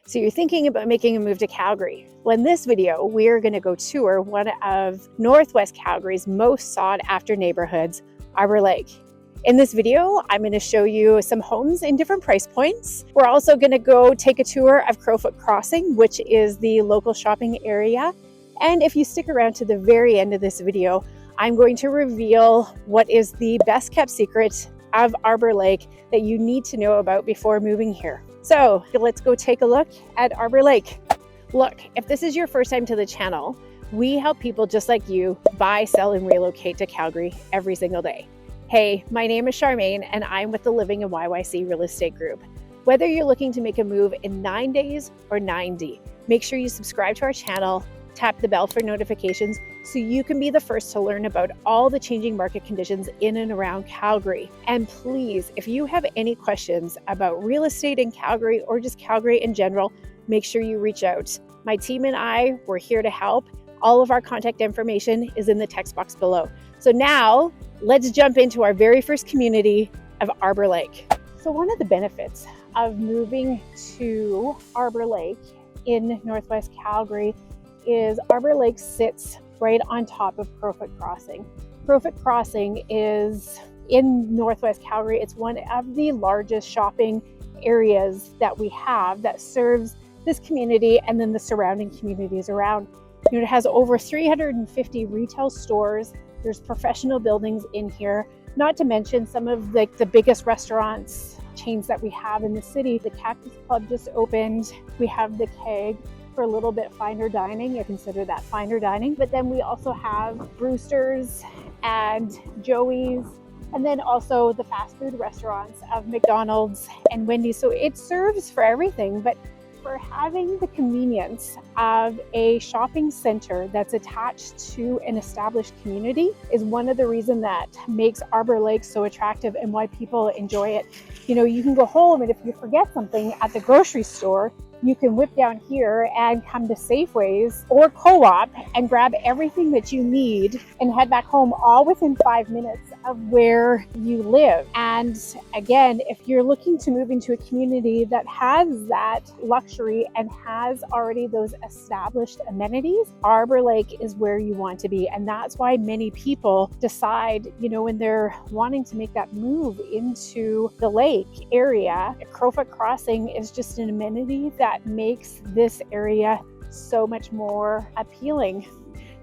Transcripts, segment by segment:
So you're thinking about making a move to Calgary. Well, in this video, we're going to go tour one of Northwest Calgary's most sought after neighborhoods, Arbour Lake. In this video, I'm going to show you some homes in different price points. We're also going to go take a tour of Crowfoot Crossing, which is the local shopping area. And if you stick around to the very end of this video, I'm going to reveal what is the best kept secret of Arbour Lake that you need to know about before moving here. So let's go take a look at Arbour Lake. Look, if this is your first time to the channel, we help people just like you buy, sell, and relocate to Calgary every single day. Hey, my name is Charmaine and I'm with the Living in YYC Real Estate Group. Whether you're looking to make a move in 9 days or 90, make sure you subscribe to our channel, tap the bell for notifications so you can be the first to learn about all the changing market conditions in and around Calgary. And please, if you have any questions about real estate in Calgary or just Calgary in general, make sure you reach out. My team and I, we're here to help. All of our contact information is in the text box below. So now let's jump into our very first community of Arbour Lake. So one of the benefits of moving to Arbour Lake in Northwest Calgary is Arbour Lake sits right on top of Crowfoot Crossing. Crowfoot Crossing is in Northwest Calgary. It's one of the largest shopping areas that we have that serves this community and then the surrounding communities around. It has over 350 retail stores. There's professional buildings in here, not to mention some of the biggest restaurants chains that we have in the city. The Cactus Club just opened. We have the Keg for a little bit finer dining. You consider that finer dining. But then we also have Brewster's and Joey's, and then also the fast food restaurants of McDonald's and Wendy's. So it serves for everything, but for having the convenience of a shopping center that's attached to an established community is one of the reasons that makes Arbour Lake so attractive and why people enjoy it. You know, you can go home and if you forget something at the grocery store, you can whip down here and come to Safeways or Co-op and grab everything that you need and head back home all within 5 minutes of where you live. And again, if you're looking to move into a community that has that luxury and has already those established amenities, Arbour Lake is where you want to be. And that's why many people decide, you know, when they're wanting to make that move into the lake area, Crowfoot Crossing is just an amenity that makes this area so much more appealing.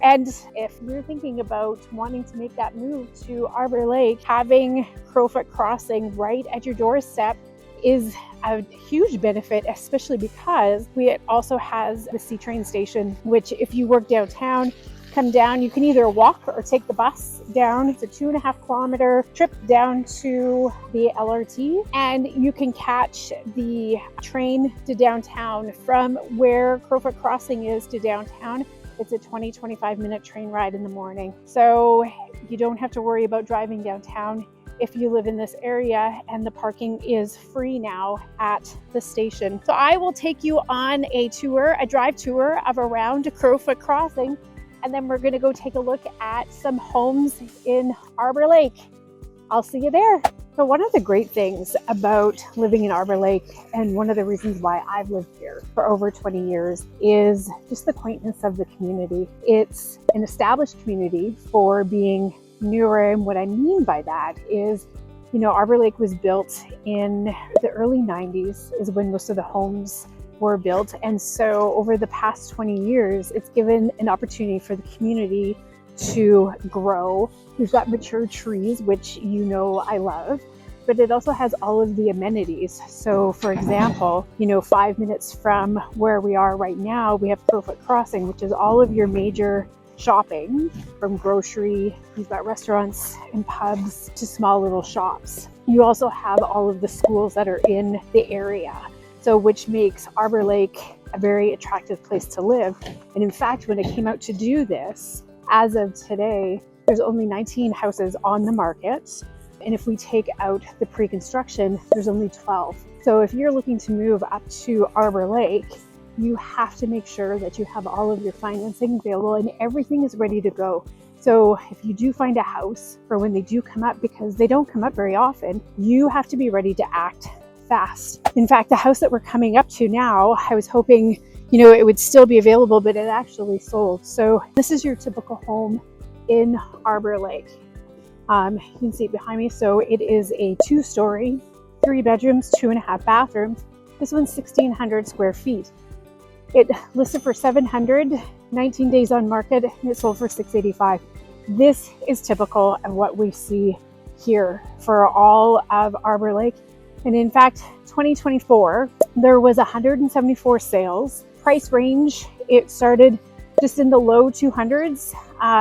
And if you're thinking about wanting to make that move to Arbour Lake, having Crowfoot Crossing right at your doorstep is a huge benefit, especially because it also has the C train station, which if you work downtown, come down, you can either walk or take the bus down. It's a 2.5 kilometer trip down to the LRT, and you can catch the train to downtown from where Crowfoot Crossing is to downtown. It's a 20-25 minute train ride in the morning. So you don't have to worry about driving downtown if you live in this area, and the parking is free now at the station. So I will take you on a tour, a drive tour of around Crowfoot Crossing, and then we're going to go take a look at some homes in Arbour Lake. I'll see you there. So one of the great things about living in Arbour Lake, and one of the reasons why I've lived here for over 20 years, is just the quaintness of the community. It's an established community for being newer, and what I mean by that is, you know, Arbour Lake was built in the early 90s is when most of the homes were built. And so over the past 20 years, it's given an opportunity for the community to grow. We've got mature trees, which you know I love, but it also has all of the amenities. So for example, you know, 5 minutes from where we are right now, we have Crowfoot Crossing, which is all of your major shopping, from grocery, you've got restaurants and pubs to small little shops. You also have all of the schools that are in the area. So which makes Arbour Lake a very attractive place to live. And in fact, when it came out to do this, as of today, there's only 19 houses on the market. And if we take out the pre-construction, there's only 12. So if you're looking to move up to Arbour Lake, you have to make sure that you have all of your financing available and everything is ready to go. So if you do find a house for when they do come up, because they don't come up very often, you have to be ready to act fast. In fact, the house that we're coming up to now, I was hoping, it would still be available, but it actually sold. So this is your typical home in Arbour Lake. You can see it behind me. So it is a 2-story, 3 bedrooms, 2.5 bathrooms. This one's 1,600 square feet. It listed for $700, 19 days on market, and it sold for $685. This is typical of what we see here for all of Arbour Lake. And in fact, 2024, there was 174 sales. Price range, it started just in the low 200s.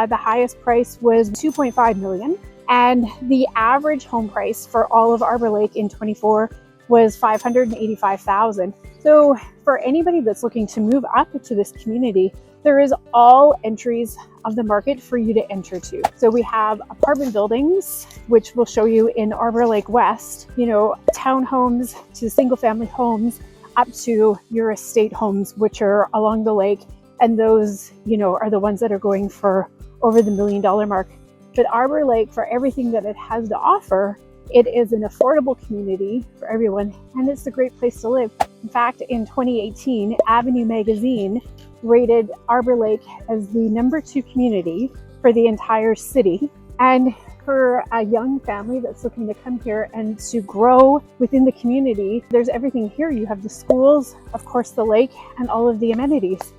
The highest price was $2.5 million. And the average home price for all of Arbour Lake in 24 was $585,000. So for anybody that's looking to move up to this community, there is all entries of the market for you to enter to. So we have apartment buildings, which we'll show you in Arbour Lake West, townhomes to single family homes up to your estate homes, which are along the lake. And those, are the ones that are going for over the $1 million mark. But Arbour Lake, for everything that it has to offer, it is an affordable community for everyone, and it's a great place to live. In fact, in 2018, Avenue Magazine rated Arbour Lake as the #2 community for the entire city. And for a young family that's looking to come here and to grow within the community, there's everything here. You have the schools, of course, the lake, and all of the amenities.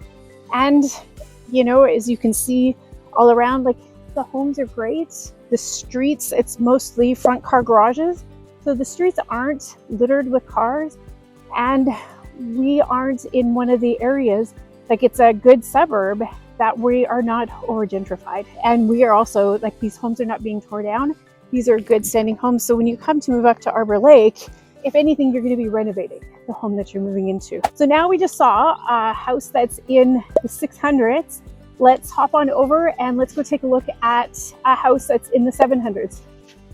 And, as you can see all around, the homes are great. The streets, it's mostly front car garages. So the streets aren't littered with cars. And we aren't in one of the areas, it's a good suburb that we are not over gentrified. And we are also, these homes are not being torn down. These are good standing homes. So when you come to move up to Arbour Lake, if anything, you're going to be renovating the home that you're moving into. So now we just saw a house that's in the 600s. Let's hop on over and let's go take a look at a house that's in the 700s.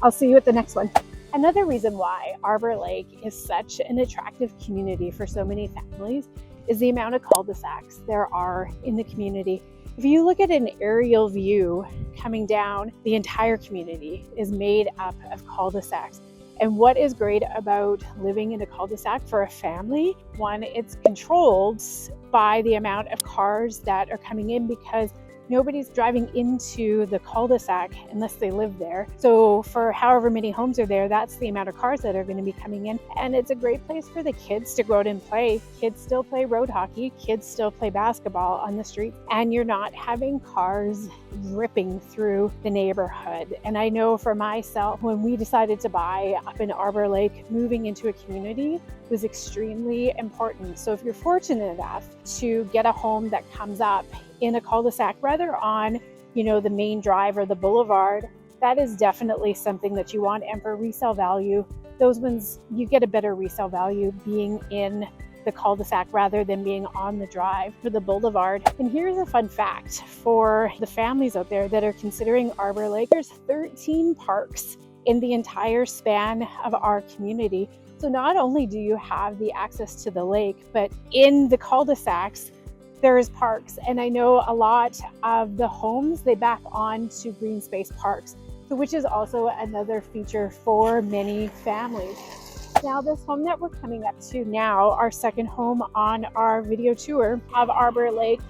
I'll see you at the next one. Another reason why Arbour Lake is such an attractive community for so many families is the amount of cul-de-sacs there are in the community. If you look at an aerial view coming down, the entire community is made up of cul-de-sacs. And what is great about living in a cul-de-sac for a family, one, it's controlled by the amount of cars that are coming in because nobody's driving into the cul-de-sac unless they live there. So for however many homes are there, that's the amount of cars that are going to be coming in. And it's a great place for the kids to go out and play. Kids still play road hockey. Kids still play basketball on the street. And you're not having cars ripping through the neighborhood. And I know for myself, when we decided to buy up in Arbour Lake, moving into a community was extremely important. So if you're fortunate enough to get a home that comes up in a cul-de-sac rather on, the main drive or the boulevard, that is definitely something that you want. And for resale value, those ones, you get a better resale value being in the cul-de-sac rather than being on the drive for the boulevard. And here's a fun fact for the families out there that are considering Arbour Lake. There's 13 parks in the entire span of our community. So not only do you have the access to the lake, but in the cul-de-sacs, there's parks. And I know a lot of the homes, they back on to green space parks, so which is also another feature for many families. Now, this home that we're coming up to now, our second home on our video tour of Arbour Lake,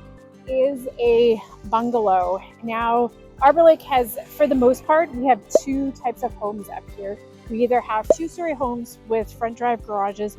is a bungalow. Now, Arbour Lake has, for the most part, we have 2 types of homes up here. We either have 2-story homes with front drive garages,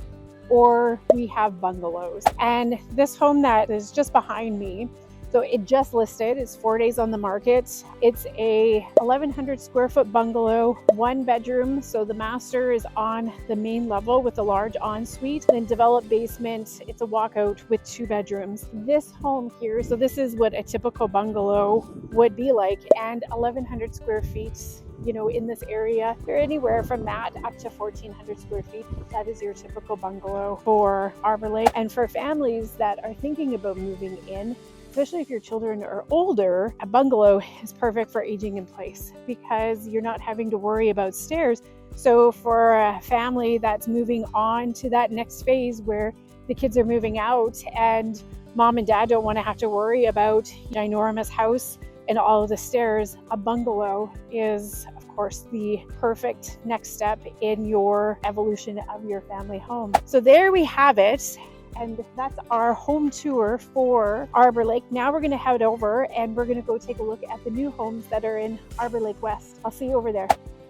or we have bungalows. And this home that is just behind me, so it just listed, it's 4 days on the market. It's a 1,100 square foot bungalow, 1 bedroom. So the master is on the main level with a large ensuite, then developed basement. It's a walkout with 2 bedrooms. This home here, so this is what a typical bungalow would be like, and 1,100 square feet. In this area, you're anywhere from that up to 1,400 square feet. That is your typical bungalow for Arbour Lake. And for families that are thinking about moving in, especially if your children are older, a bungalow is perfect for aging in place because you're not having to worry about stairs. So for a family that's moving on to that next phase where the kids are moving out and mom and dad don't want to have to worry about a ginormous house and all of the stairs, a bungalow is, of course, the perfect next step in your evolution of your family home. So there we have it. And that's our home tour for Arbour Lake. Now we're going to head over and we're going to go take a look at the new homes that are in Arbour Lake West. I'll see you over there.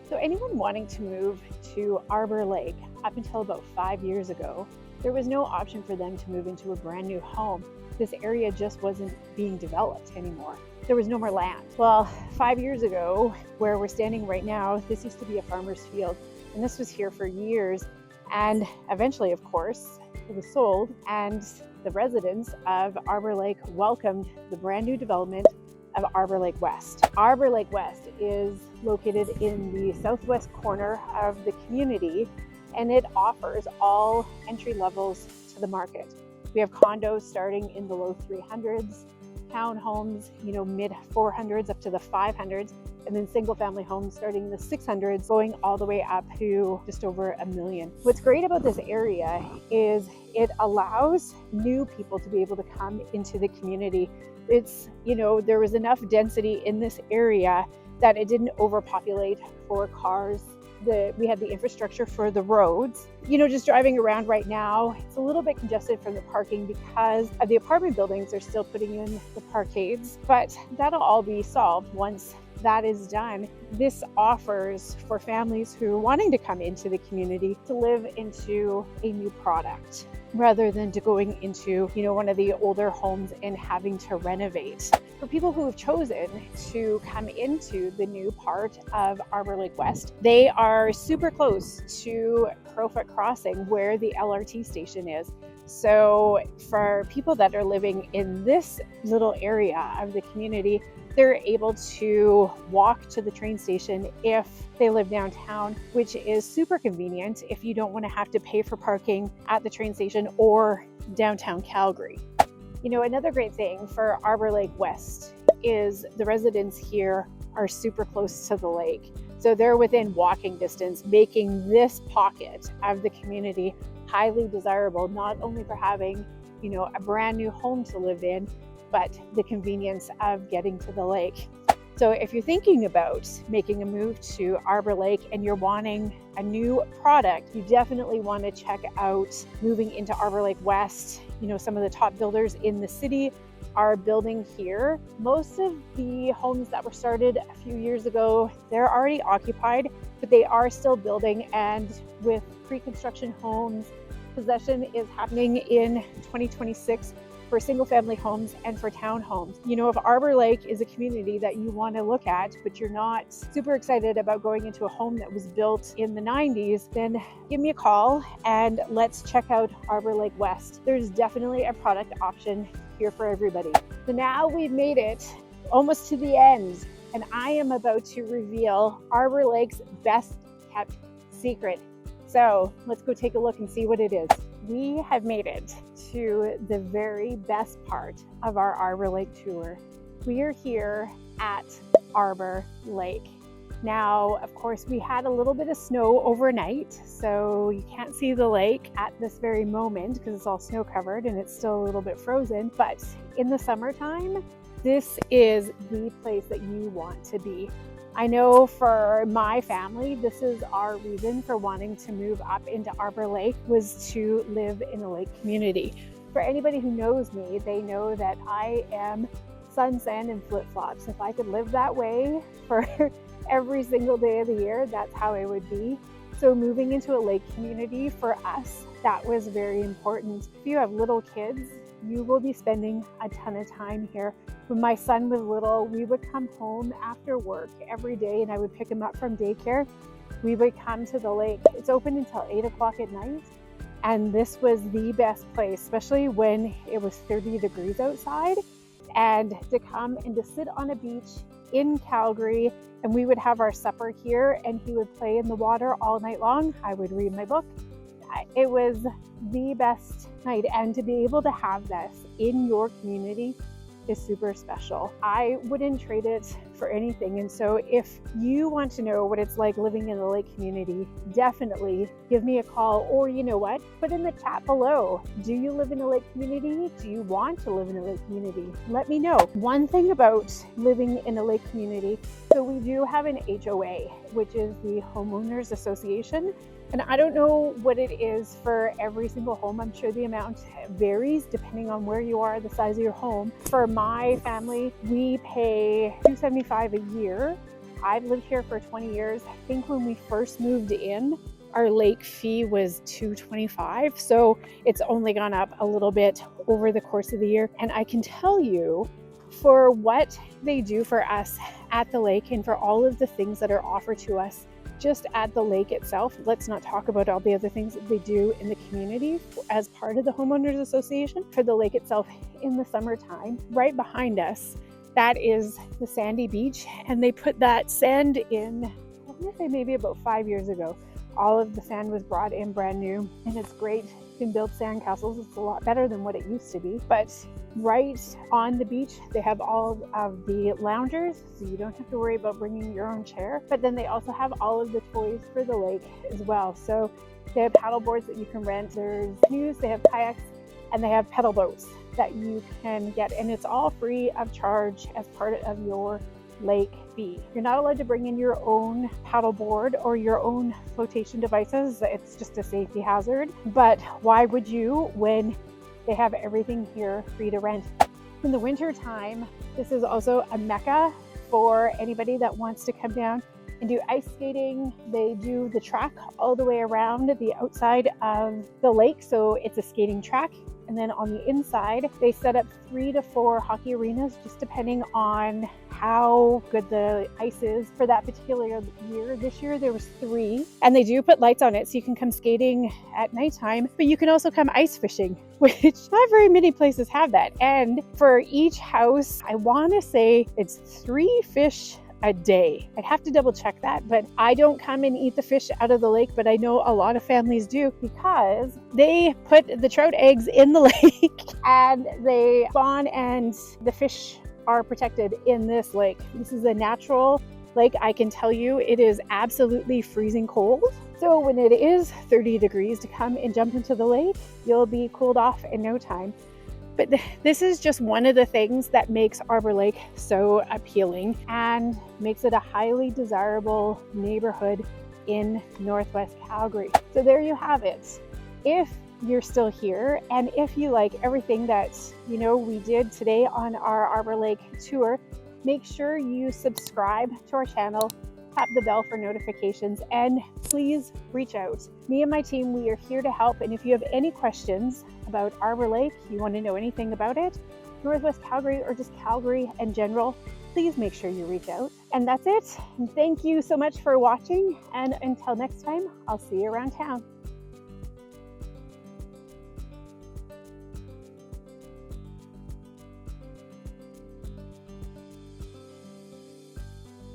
So anyone wanting to move to Arbour Lake, up until about 5 years ago, there was no option for them to move into a brand new home. This area just wasn't being developed anymore. There was no more land. Well, 5 years ago, where we're standing right now, this used to be a farmer's field, and this was here for years. And eventually, of course, it was sold, and the residents of Arbour Lake welcomed the brand new development of Arbour Lake West. Arbour Lake West is located in the southwest corner of the community, and it offers all entry levels to the market. We have condos starting in the low 300s, townhomes, mid 400s up to the 500s, and then single family homes starting in the 600s, going all the way up to just over $1 million. What's great about this area is it allows new people to be able to come into the community. It's, there was enough density in this area that it didn't overpopulate for cars. We had the infrastructure for the roads. Just driving around right now, it's a little bit congested from the parking because of the apartment buildings. They're still putting in the parkades, but that'll all be solved once that is done. This offers for families who are wanting to come into the community to live into a new product rather than to going into, one of the older homes and having to renovate. For people who have chosen to come into the new part of Arbour Lake West, they are super close to Crowfoot Crossing, where the LRT station is. So for people that are living in this little area of the community, they're able to walk to the train station if they live downtown, which is super convenient if you don't want to have to pay for parking at the train station or downtown Calgary. Another great thing for Arbour Lake West is the residents here are super close to the lake. So they're within walking distance, making this pocket of the community highly desirable, not only for having, a brand new home to live in, but the convenience of getting to the lake. So if you're thinking about making a move to Arbour Lake and you're wanting a new product, you definitely want to check out moving into Arbour Lake West. Some of the top builders in the city are building here. Most of the homes that were started a few years ago, they're already occupied, but they are still building, and with pre-construction homes, possession is happening in 2026 for single family homes and for townhomes. If Arbour Lake is a community that you want to look at, but you're not super excited about going into a home that was built in the 90s, then give me a call and let's check out Arbour Lake West. There's definitely a product option here for everybody. So now we've made it almost to the end, and I am about to reveal Arbour Lake's best kept secret. So let's go take a look and see what it is. We have made it to the very best part of our Arbour Lake tour. We are here at Arbour Lake. Now, of course, we had a little bit of snow overnight, so you can't see the lake at this very moment because it's all snow covered and it's still a little bit frozen. But in the summertime, this is the place that you want to be. I know for my family, this is our reason for wanting to move up into Arbour Lake, was to live in a lake community. For anybody who knows me, they know that I am sun, sand, and flip-flops. If I could live that way for every single day of the year, that's how it would be. So moving into a lake community for us, that was very important. If you have little kids, you will be spending a ton of time here. When my son was little, we would come home after work every day and I would pick him up from daycare. We would come to the lake. It's open until 8 o'clock at night. And this was the best place, especially when it was 30 degrees outside. And to come and to sit on a beach in Calgary, and we would have our supper here and he would play in the water all night long. I would read my book. It was the best night, and to be able to have this in your community is super special. I wouldn't trade it for anything. And so if you want to know what it's like living in a lake community, definitely give me a call, or you know what, put in the chat below. Do you live in a lake community? Do you want to live in a lake community? Let me know. One thing about living in a lake community, so we do have an HOA, which is the Homeowners Association. And I don't know what it is for every single home. I'm sure the amount varies depending on where you are, the size of your home. For my family, we pay $275 a year. I've lived here for 20 years. I think when we first moved in, our lake fee was $225. So it's only gone up a little bit over the course of the year. And I can tell you, for what they do for us at the lake and for all of the things that are offered to us just at the lake itself, let's not talk about all the other things that they do in the community as part of the Homeowners Association. For the lake itself in the summertime, right behind us, that is the sandy beach, and they put that sand in, I want to say maybe about 5 years ago. All of the sand was brought in brand new, and it's great. You can build sand castles. It's a lot better than what it used to be. But right on the beach, they have all of the loungers, so you don't have to worry about bringing your own chair. But then they also have all of the toys for the lake as well. So they have paddle boards that you can rent. There's canoes, they have kayaks, and they have pedal boats that you can get. And it's all free of charge as part of your lake fee. You're not allowed to bring in your own paddle board or your own flotation devices. It's just a safety hazard. But why would you when they have everything here free to rent? In the winter time, this is also a mecca for anybody that wants to come down and do ice skating. They do the track all the way around the outside of the lake. So it's a skating track. And then on the inside, they set up 3 to 4 hockey arenas, just depending on how good the ice is for that particular year. This year there was 3, and they do put lights on it, so you can come skating at nighttime, but you can also come ice fishing, which not very many places have that. And for each house, I want to say it's 3 fish a day. I'd have to double check that, but I don't come and eat the fish out of the lake, but I know a lot of families do, because they put the trout eggs in the lake and they spawn, and the fish are protected in this lake. This is a natural lake. I can tell you it is absolutely freezing cold. So when it is 30 degrees to come and jump into the lake, you'll be cooled off in no time. But this is just one of the things that makes Arbour Lake so appealing and makes it a highly desirable neighborhood in Northwest Calgary. So there you have it. If you're still here, and if you like everything that we did today on our Arbour Lake tour, make sure you subscribe to our channel, tap the bell for notifications, and please reach out. Me and my team, we are here to help. And if you have any questions about Arbour Lake, you want to know anything about it, Northwest Calgary, or just Calgary in general, please make sure you reach out. And that's it. Thank you so much for watching. And until next time, I'll see you around town.